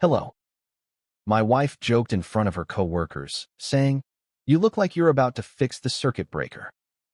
Hello. My wife joked in front of her coworkers, saying, "You look like you're about to fix the circuit breaker."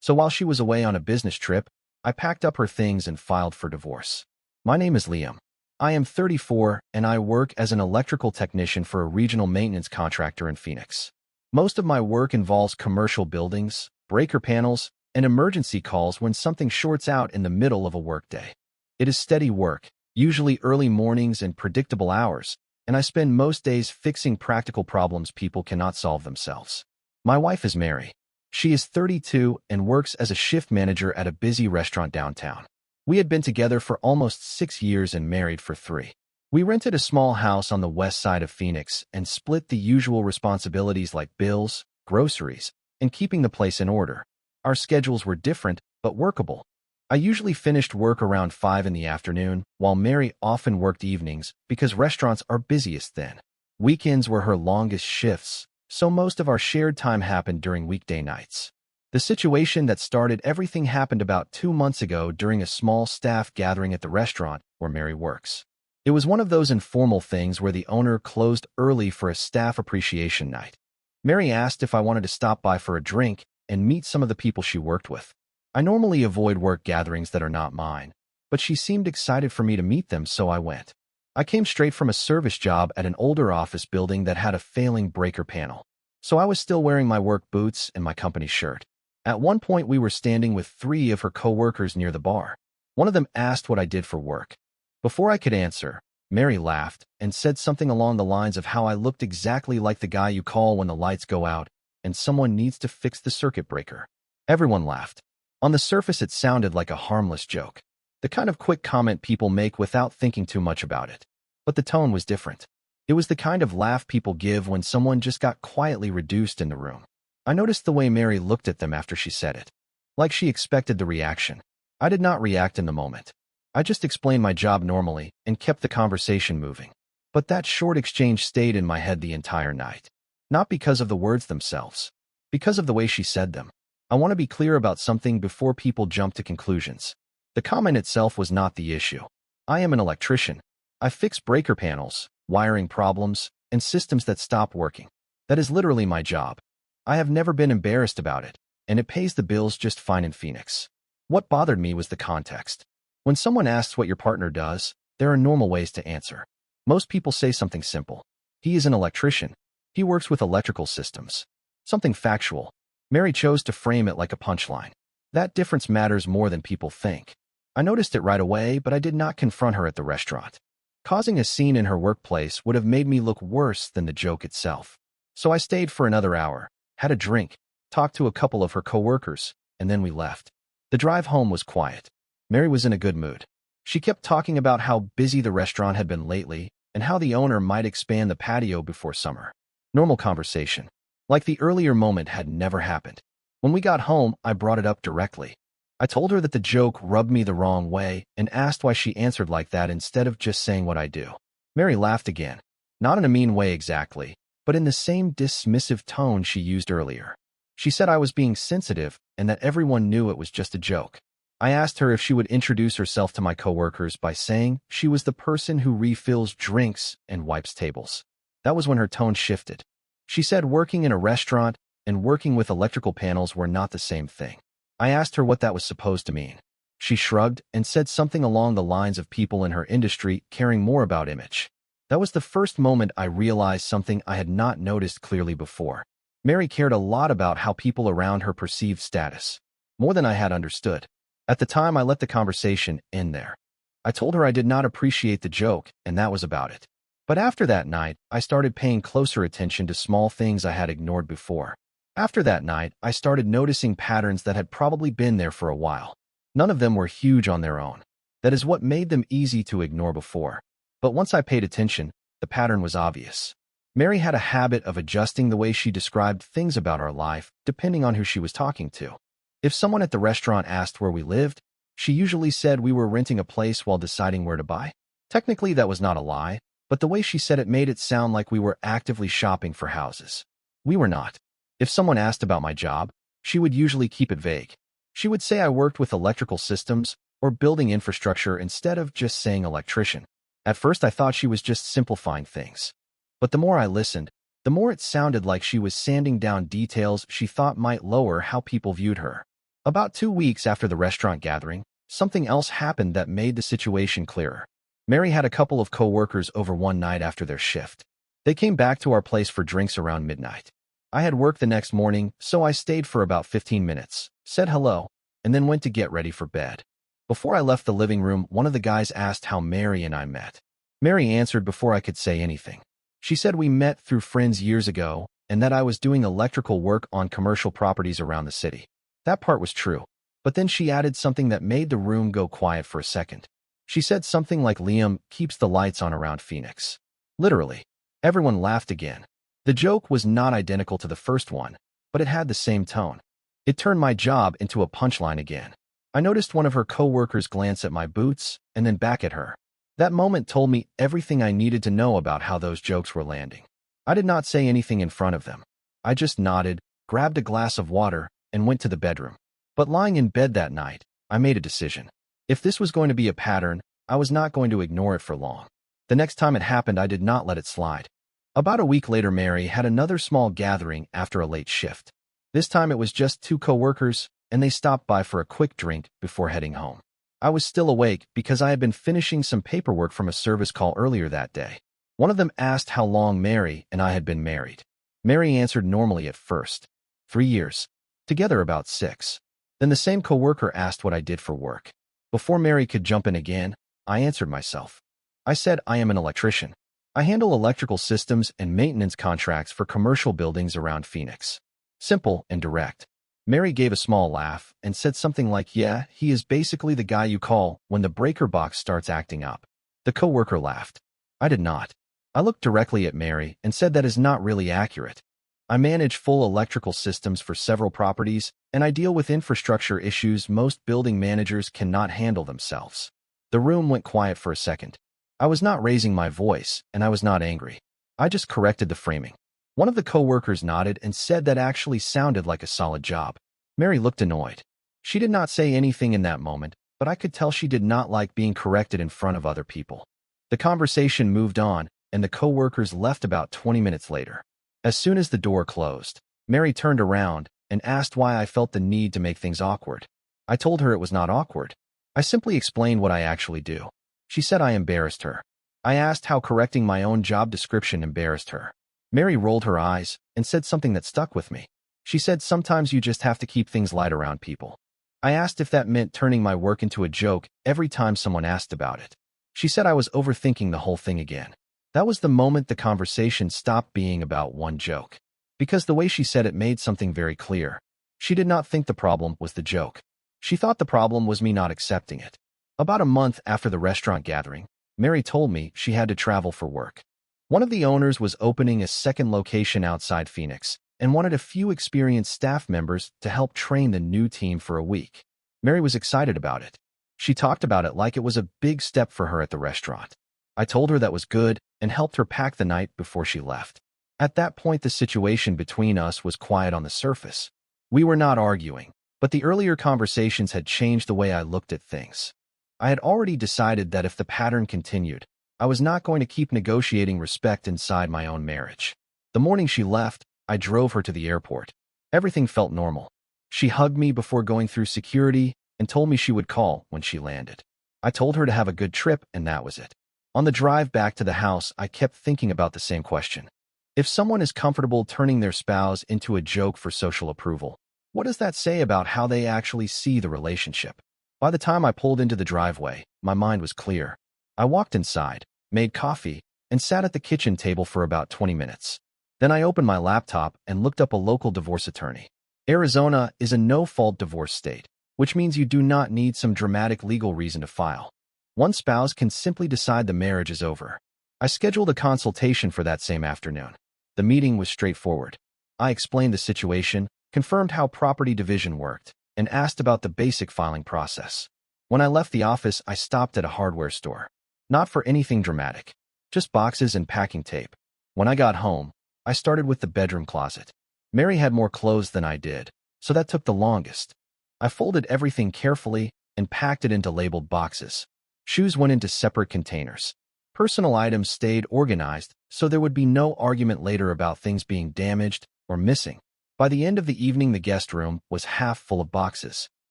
So while she was away on a business trip, I packed up her things and filed for divorce. My name is Liam. I am 34 and I work as an electrical technician for a regional maintenance contractor in Phoenix. Most of my work involves commercial buildings, breaker panels, and emergency calls when something shorts out in the middle of a workday. It is steady work, usually early mornings and predictable hours, and I spend most days fixing practical problems people cannot solve themselves. My wife is Mary. She is 32 and works as a shift manager at a busy restaurant downtown. We had been together for almost 6 years and married for 3. We rented a small house on the west side of Phoenix and split the usual responsibilities like bills, groceries, and keeping the place in order. Our schedules were different, but workable. I usually finished work around 5 in the afternoon, while Mary often worked evenings because restaurants are busiest then. Weekends were her longest shifts, so most of our shared time happened during weekday nights. The situation that started everything happened about 2 months ago during a small staff gathering at the restaurant where Mary works. It was one of those informal things where the owner closed early for a staff appreciation night. Mary asked if I wanted to stop by for a drink and meet some of the people she worked with. I normally avoid work gatherings that are not mine, but she seemed excited for me to meet them, so I went. I came straight from a service job at an older office building that had a failing breaker panel, so I was still wearing my work boots and my company shirt. At one point, we were standing with 3 of her coworkers near the bar. One of them asked what I did for work. Before I could answer, Mary laughed and said something along the lines of how I looked exactly like the guy you call when the lights go out and someone needs to fix the circuit breaker. Everyone laughed. On the surface, it sounded like a harmless joke, the kind of quick comment people make without thinking too much about it. But the tone was different. It was the kind of laugh people give when someone just got quietly reduced in the room. I noticed the way Mary looked at them after she said it, like she expected the reaction. I did not react in the moment. I just explained my job normally and kept the conversation moving. But that short exchange stayed in my head the entire night. Not because of the words themselves, because of the way she said them. I want to be clear about something before people jump to conclusions. The comment itself was not the issue. I am an electrician. I fix breaker panels, wiring problems, and systems that stop working. That is literally my job. I have never been embarrassed about it, and it pays the bills just fine in Phoenix. What bothered me was the context. When someone asks what your partner does, there are normal ways to answer. Most people say something simple. He is an electrician. He works with electrical systems. Something factual. Mary chose to frame it like a punchline. That difference matters more than people think. I noticed it right away, but I did not confront her at the restaurant. Causing a scene in her workplace would have made me look worse than the joke itself. So I stayed for another hour, had a drink, talked to a couple of her coworkers, and then we left. The drive home was quiet. Mary was in a good mood. She kept talking about how busy the restaurant had been lately and how the owner might expand the patio before summer. Normal conversation. Like the earlier moment had never happened. When we got home, I brought it up directly. I told her that the joke rubbed me the wrong way and asked why she answered like that instead of just saying what I do. Mary laughed again. Not in a mean way exactly, but in the same dismissive tone she used earlier. She said I was being sensitive and that everyone knew it was just a joke. I asked her if she would introduce herself to my coworkers by saying she was the person who refills drinks and wipes tables. That was when her tone shifted. She said working in a restaurant and working with electrical panels were not the same thing. I asked her what that was supposed to mean. She shrugged and said something along the lines of people in her industry caring more about image. That was the first moment I realized something I had not noticed clearly before. Mary cared a lot about how people around her perceived status, more than I had understood. At the time, I let the conversation end there. I told her I did not appreciate the joke, and that was about it. But after that night, I started paying closer attention to small things I had ignored before. After that night, I started noticing patterns that had probably been there for a while. None of them were huge on their own. That is what made them easy to ignore before. But once I paid attention, the pattern was obvious. Mary had a habit of adjusting the way she described things about our life, depending on who she was talking to. If someone at the restaurant asked where we lived, she usually said we were renting a place while deciding where to buy. Technically, that was not a lie, but the way she said it made it sound like we were actively shopping for houses. We were not. If someone asked about my job, she would usually keep it vague. She would say I worked with electrical systems or building infrastructure instead of just saying electrician. At first I thought she was just simplifying things. But the more I listened, the more it sounded like she was sanding down details she thought might lower how people viewed her. About 2 weeks after the restaurant gathering, something else happened that made the situation clearer. Mary had a couple of coworkers over one night after their shift. They came back to our place for drinks around midnight. I had work the next morning, so I stayed for about 15 minutes, said hello, and then went to get ready for bed. Before I left the living room, one of the guys asked how Mary and I met. Mary answered before I could say anything. She said we met through friends years ago and that I was doing electrical work on commercial properties around the city. That part was true, but then she added something that made the room go quiet for a second. She said something like Liam keeps the lights on around Phoenix. Literally. Everyone laughed again. The joke was not identical to the first one, but it had the same tone. It turned my job into a punchline again. I noticed one of her coworkers glance at my boots and then back at her. That moment told me everything I needed to know about how those jokes were landing. I did not say anything in front of them. I just nodded, grabbed a glass of water, and went to the bedroom. But lying in bed that night, I made a decision. If this was going to be a pattern, I was not going to ignore it for long. The next time it happened, I did not let it slide. About a week later, Mary had another small gathering after a late shift. This time it was just 2 coworkers, and they stopped by for a quick drink before heading home. I was still awake because I had been finishing some paperwork from a service call earlier that day. One of them asked how long Mary and I had been married. Mary answered normally at first. 3 years. Together about 6. Then the same coworker asked what I did for work. Before Mary could jump in again, I answered myself. I said I am an electrician. I handle electrical systems and maintenance contracts for commercial buildings around Phoenix. Simple and direct. Mary gave a small laugh and said something like, "Yeah, he is basically the guy you call when the breaker box starts acting up." The coworker laughed. I did not. I looked directly at Mary and said that is not really accurate. I manage full electrical systems for several properties, and I deal with infrastructure issues most building managers cannot handle themselves. The room went quiet for a second. I was not raising my voice, and I was not angry. I just corrected the framing. One of the coworkers nodded and said that actually sounded like a solid job. Mary looked annoyed. She did not say anything in that moment, but I could tell she did not like being corrected in front of other people. The conversation moved on, and the coworkers left about 20 minutes later. As soon as the door closed, Mary turned around and asked why I felt the need to make things awkward. I told her it was not awkward. I simply explained what I actually do. She said I embarrassed her. I asked how correcting my own job description embarrassed her. Mary rolled her eyes and said something that stuck with me. She said sometimes you just have to keep things light around people. I asked if that meant turning my work into a joke every time someone asked about it. She said I was overthinking the whole thing again. That was the moment the conversation stopped being about one joke. Because the way she said it made something very clear. She did not think the problem was the joke. She thought the problem was me not accepting it. About a month after the restaurant gathering, Mary told me she had to travel for work. One of the owners was opening a second location outside Phoenix and wanted a few experienced staff members to help train the new team for a week. Mary was excited about it. She talked about it like it was a big step for her at the restaurant. I told her that was good and helped her pack the night before she left. At that point, the situation between us was quiet on the surface. We were not arguing, but the earlier conversations had changed the way I looked at things. I had already decided that if the pattern continued, I was not going to keep negotiating respect inside my own marriage. The morning she left, I drove her to the airport. Everything felt normal. She hugged me before going through security and told me she would call when she landed. I told her to have a good trip, and that was it. On the drive back to the house, I kept thinking about the same question. If someone is comfortable turning their spouse into a joke for social approval, what does that say about how they actually see the relationship? By the time I pulled into the driveway, my mind was clear. I walked inside, made coffee, and sat at the kitchen table for about 20 minutes. Then I opened my laptop and looked up a local divorce attorney. Arizona is a no-fault divorce state, which means you do not need some dramatic legal reason to file. One spouse can simply decide the marriage is over. I scheduled a consultation for that same afternoon. The meeting was straightforward. I explained the situation, confirmed how property division worked, and asked about the basic filing process. When I left the office, I stopped at a hardware store. Not for anything dramatic, just boxes and packing tape. When I got home, I started with the bedroom closet. Mary had more clothes than I did, so that took the longest. I folded everything carefully and packed it into labeled boxes. Shoes went into separate containers. Personal items stayed organized, so there would be no argument later about things being damaged or missing. By the end of the evening, the guest room was half full of boxes.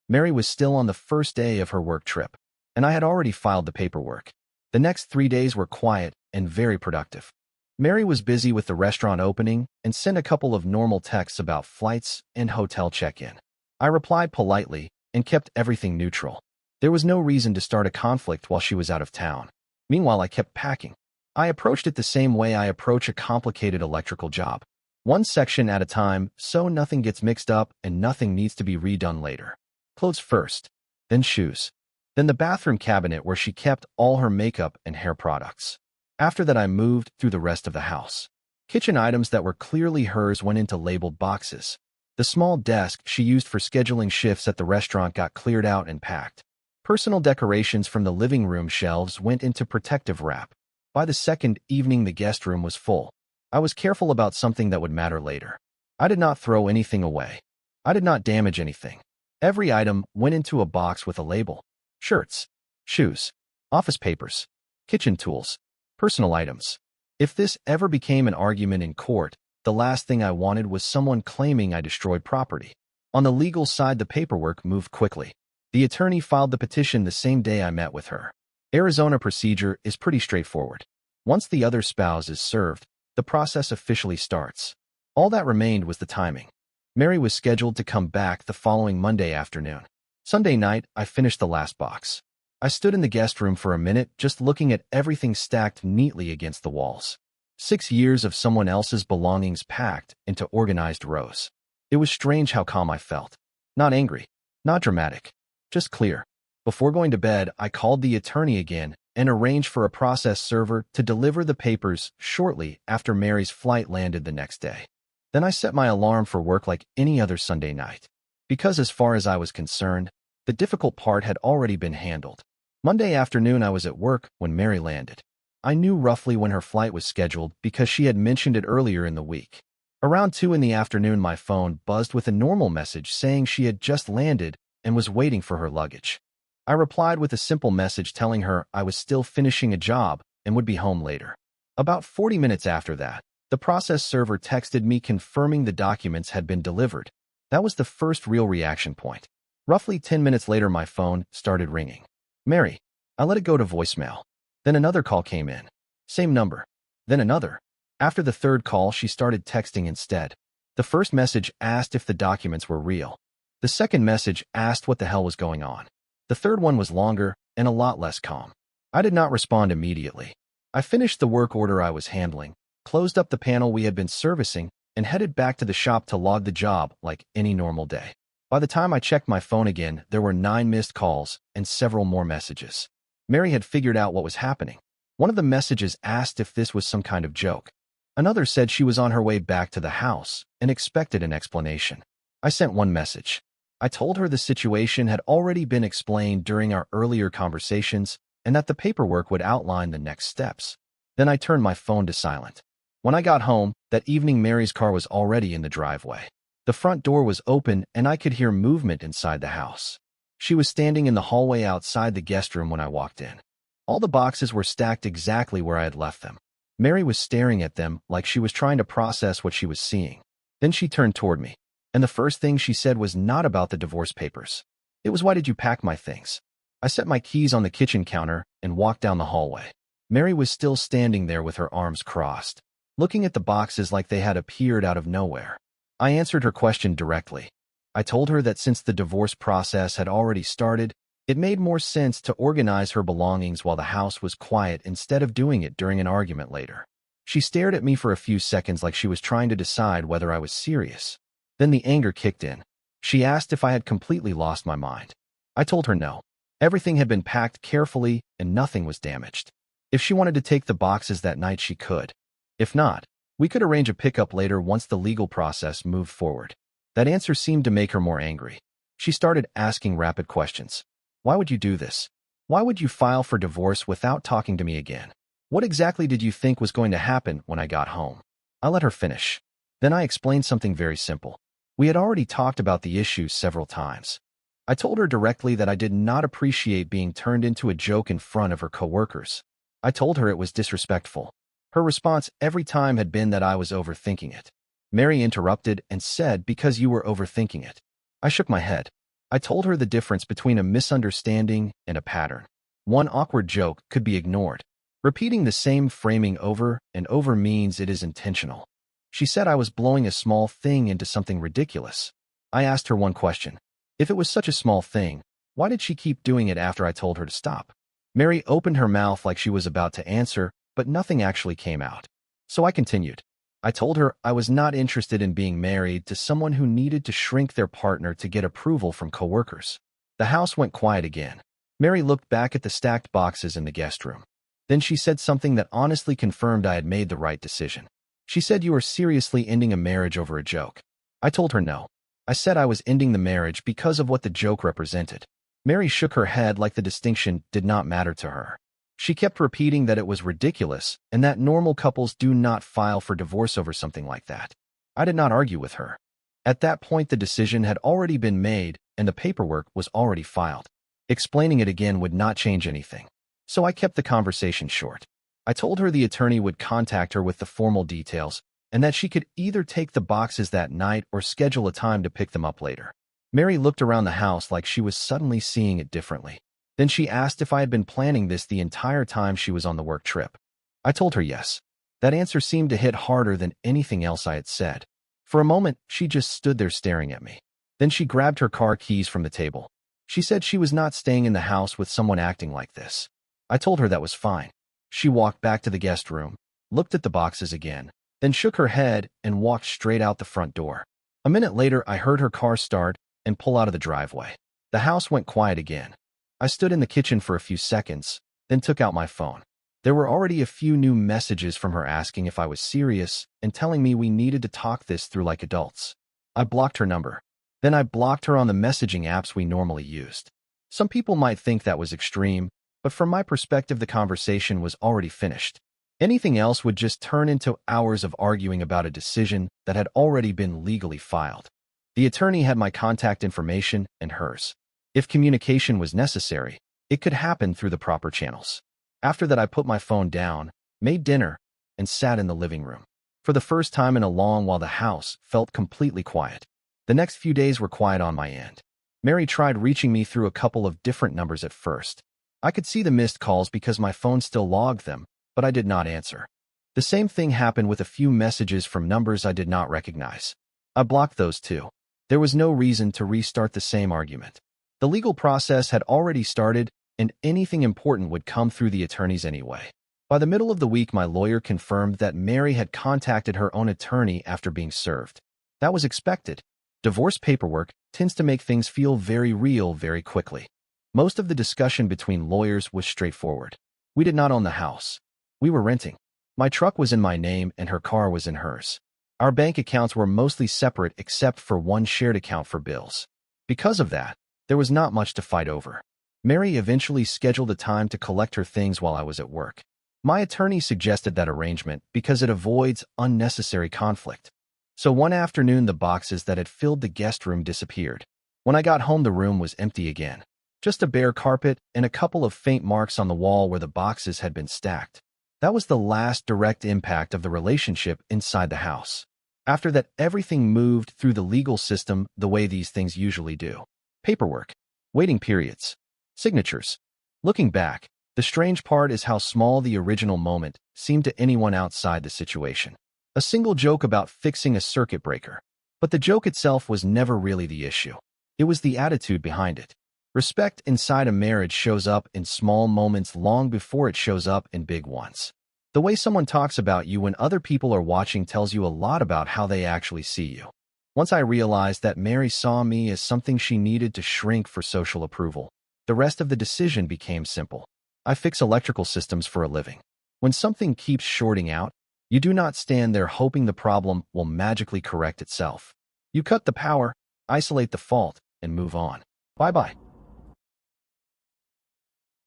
Mary was still on the first day of her work trip, and I had already filed the paperwork. The next 3 days were quiet and very productive. Mary was busy with the restaurant opening and sent a couple of normal texts about flights and hotel check-in. I replied politely and kept everything neutral. There was no reason to start a conflict while she was out of town. Meanwhile, I kept packing. I approached it the same way I approach a complicated electrical job. One section at a time, so nothing gets mixed up and nothing needs to be redone later. Clothes first, then shoes, then the bathroom cabinet where she kept all her makeup and hair products. After that, I moved through the rest of the house. Kitchen items that were clearly hers went into labeled boxes. The small desk she used for scheduling shifts at the restaurant got cleared out and packed. Personal decorations from the living room shelves went into protective wrap. By the second evening, the guest room was full. I was careful about something that would matter later. I did not throw anything away. I did not damage anything. Every item went into a box with a label. Shirts, shoes, office papers, kitchen tools, personal items. If this ever became an argument in court, the last thing I wanted was someone claiming I destroyed property. On the legal side, the paperwork moved quickly. The attorney filed the petition the same day I met with her. Arizona procedure is pretty straightforward. Once the other spouse is served, the process officially starts. All that remained was the timing. Mary was scheduled to come back the following Monday afternoon. Sunday night, I finished the last box. I stood in the guest room for a minute, just looking at everything stacked neatly against the walls. 6 years of someone else's belongings packed into organized rows. It was strange how calm I felt. Not angry, not dramatic, just clear. Before going to bed, I called the attorney again and arranged for a process server to deliver the papers shortly after Mary's flight landed the next day. Then I set my alarm for work like any other Sunday night. Because as far as I was concerned, the difficult part had already been handled. Monday afternoon, I was at work when Mary landed. I knew roughly when her flight was scheduled because she had mentioned it earlier in the week. Around 2 in the afternoon, my phone buzzed with a normal message saying she had just landed and was waiting for her luggage. I replied with a simple message telling her I was still finishing a job and would be home later. About 40 minutes after that, the process server texted me confirming the documents had been delivered. That was the first real reaction point. Roughly 10 minutes later, my phone started ringing. Mary. I let it go to voicemail. Then another call came in. Same number. Then another. After the third call, she started texting instead. The first message asked if the documents were real. The second message asked what the hell was going on. The third one was longer and a lot less calm. I did not respond immediately. I finished the work order I was handling, closed up the panel we had been servicing, and headed back to the shop to log the job like any normal day. By the time I checked my phone again, there were 9 missed calls and several more messages. Mary had figured out what was happening. One of the messages asked if this was some kind of joke. Another said she was on her way back to the house and expected an explanation. I sent one message. I told her the situation had already been explained during our earlier conversations and that the paperwork would outline the next steps. Then I turned my phone to silent. When I got home, that evening, Mary's car was already in the driveway. The front door was open and I could hear movement inside the house. She was standing in the hallway outside the guest room when I walked in. All the boxes were stacked exactly where I had left them. Mary was staring at them like she was trying to process what she was seeing. Then she turned toward me, and the first thing she said was not about the divorce papers. It was, "Why did you pack my things?" I set my keys on the kitchen counter and walked down the hallway. Mary was still standing there with her arms crossed, looking at the boxes like they had appeared out of nowhere. I answered her question directly. I told her that since the divorce process had already started, it made more sense to organize her belongings while the house was quiet instead of doing it during an argument later. She stared at me for a few seconds like she was trying to decide whether I was serious. Then the anger kicked in. She asked if I had completely lost my mind. I told her no. Everything had been packed carefully and nothing was damaged. If she wanted to take the boxes that night, she could. If not, we could arrange a pickup later once the legal process moved forward. That answer seemed to make her more angry. She started asking rapid questions. Why would you do this? Why would you file for divorce without talking to me again? What exactly did you think was going to happen when I got home? I let her finish. Then I explained something very simple. We had already talked about the issue several times. I told her directly that I did not appreciate being turned into a joke in front of her coworkers. I told her it was disrespectful. Her response every time had been that I was overthinking it. Mary interrupted and said, "Because you were overthinking it." I shook my head. I told her the difference between a misunderstanding and a pattern. One awkward joke could be ignored. Repeating the same framing over and over means it is intentional. She said I was blowing a small thing into something ridiculous. I asked her one question. If it was such a small thing, why did she keep doing it after I told her to stop? Mary opened her mouth like she was about to answer, but nothing actually came out. So I continued. I told her I was not interested in being married to someone who needed to shrink their partner to get approval from coworkers. The house went quiet again. Mary looked back at the stacked boxes in the guest room. Then she said something that honestly confirmed I had made the right decision. She said, "You are seriously ending a marriage over a joke." I told her no. I said I was ending the marriage because of what the joke represented. Mary shook her head like the distinction did not matter to her. She kept repeating that it was ridiculous and that normal couples do not file for divorce over something like that. I did not argue with her. At that point, the decision had already been made and the paperwork was already filed. Explaining it again would not change anything. So I kept the conversation short. I told her the attorney would contact her with the formal details and that she could either take the boxes that night or schedule a time to pick them up later. Mary looked around the house like she was suddenly seeing it differently. Then she asked if I had been planning this the entire time she was on the work trip. I told her yes. That answer seemed to hit harder than anything else I had said. For a moment, she just stood there staring at me. Then she grabbed her car keys from the table. She said she was not staying in the house with someone acting like this. I told her that was fine. She walked back to the guest room, looked at the boxes again, then shook her head and walked straight out the front door. A minute later, I heard her car start and pull out of the driveway. The house went quiet again. I stood in the kitchen for a few seconds, then took out my phone. There were already a few new messages from her asking if I was serious and telling me we needed to talk this through like adults. I blocked her number. Then I blocked her on the messaging apps we normally used. Some people might think that was extreme, but from my perspective, the conversation was already finished. Anything else would just turn into hours of arguing about a decision that had already been legally filed. The attorney had my contact information and hers. If communication was necessary, it could happen through the proper channels. After that, I put my phone down, made dinner, and sat in the living room. For the first time in a long while, the house felt completely quiet. The next few days were quiet on my end. Mary tried reaching me through a couple of different numbers at first. I could see the missed calls because my phone still logged them, but I did not answer. The same thing happened with a few messages from numbers I did not recognize. I blocked those too. There was no reason to restart the same argument. The legal process had already started, and anything important would come through the attorneys anyway. By the middle of the week, my lawyer confirmed that Mary had contacted her own attorney after being served. That was expected. Divorce paperwork tends to make things feel very real very quickly. Most of the discussion between lawyers was straightforward. We did not own the house. We were renting. My truck was in my name and her car was in hers. Our bank accounts were mostly separate except for one shared account for bills. Because of that, there was not much to fight over. Mary eventually scheduled a time to collect her things while I was at work. My attorney suggested that arrangement because it avoids unnecessary conflict. So one afternoon, the boxes that had filled the guest room disappeared. When I got home, the room was empty again. Just a bare carpet and a couple of faint marks on the wall where the boxes had been stacked. That was the last direct impact of the relationship inside the house. After that, everything moved through the legal system the way these things usually do. Paperwork, waiting periods, signatures. Looking back, the strange part is how small the original moment seemed to anyone outside the situation. A single joke about fixing a circuit breaker. But the joke itself was never really the issue. It was the attitude behind it. Respect inside a marriage shows up in small moments long before it shows up in big ones. The way someone talks about you when other people are watching tells you a lot about how they actually see you. Once I realized that Mary saw me as something she needed to shrink for social approval, the rest of the decision became simple. I fix electrical systems for a living. When something keeps shorting out, you do not stand there hoping the problem will magically correct itself. You cut the power, isolate the fault, and move on. Bye-bye.